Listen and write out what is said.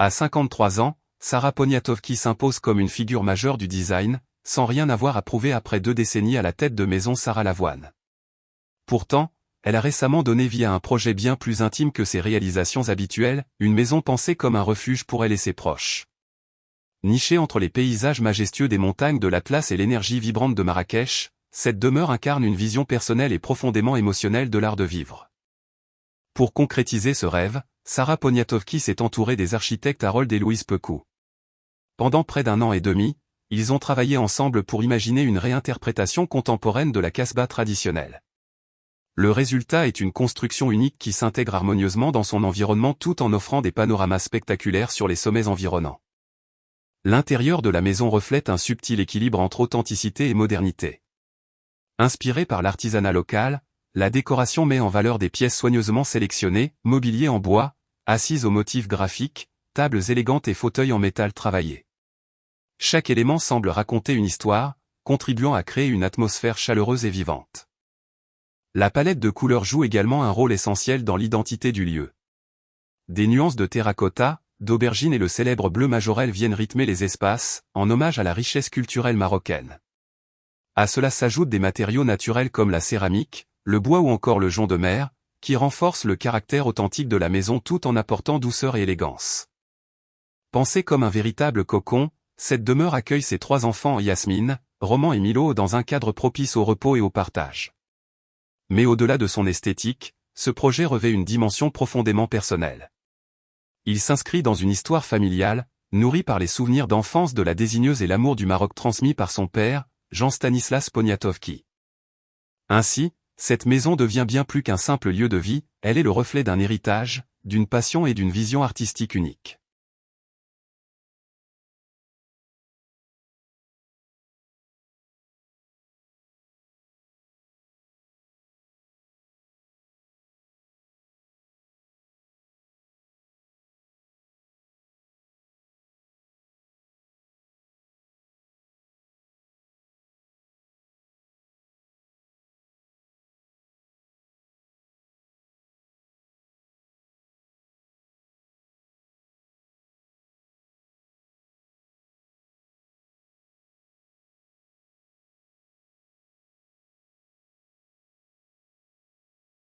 À 53 ans, Sarah Poniatowski s'impose comme une figure majeure du design, sans rien avoir à prouver après 2 décennies à la tête de maison Sarah Lavoine. Pourtant, elle a récemment donné vie à un projet bien plus intime que ses réalisations habituelles, une maison pensée comme un refuge pour elle et ses proches. Nichée entre les paysages majestueux des montagnes de l'Atlas et l'énergie vibrante de Marrakech, cette demeure incarne une vision personnelle et profondément émotionnelle de l'art de vivre. Pour concrétiser ce rêve, Sarah Poniatowski s'est entourée des architectes Harold et Louise Pecou. Pendant près d'1 an et demi, ils ont travaillé ensemble pour imaginer une réinterprétation contemporaine de la Casbah traditionnelle. Le résultat est une construction unique qui s'intègre harmonieusement dans son environnement tout en offrant des panoramas spectaculaires sur les sommets environnants. L'intérieur de la maison reflète un subtil équilibre entre authenticité et modernité. Inspirée par l'artisanat local, la décoration met en valeur des pièces soigneusement sélectionnées, mobilier en bois, assises aux motifs graphiques, tables élégantes et fauteuils en métal travaillé. Chaque élément semble raconter une histoire, contribuant à créer une atmosphère chaleureuse et vivante. La palette de couleurs joue également un rôle essentiel dans l'identité du lieu. Des nuances de terracotta, d'aubergine et le célèbre bleu majorel viennent rythmer les espaces, en hommage à la richesse culturelle marocaine. À cela s'ajoutent des matériaux naturels comme la céramique, le bois ou encore le jonc de mer, qui renforcent le caractère authentique de la maison tout en apportant douceur et élégance. Pensée comme un véritable cocon, cette demeure accueille ses 3 enfants Yasmine, Roman et Milo dans un cadre propice au repos et au partage. Mais au-delà de son esthétique, ce projet revêt une dimension profondément personnelle. Il s'inscrit dans une histoire familiale, nourrie par les souvenirs d'enfance de la désigneuse et l'amour du Maroc transmis par son père, Jean-Stanislas Poniatowski. Ainsi, cette maison devient bien plus qu'un simple lieu de vie, elle est le reflet d'un héritage, d'une passion et d'une vision artistique unique.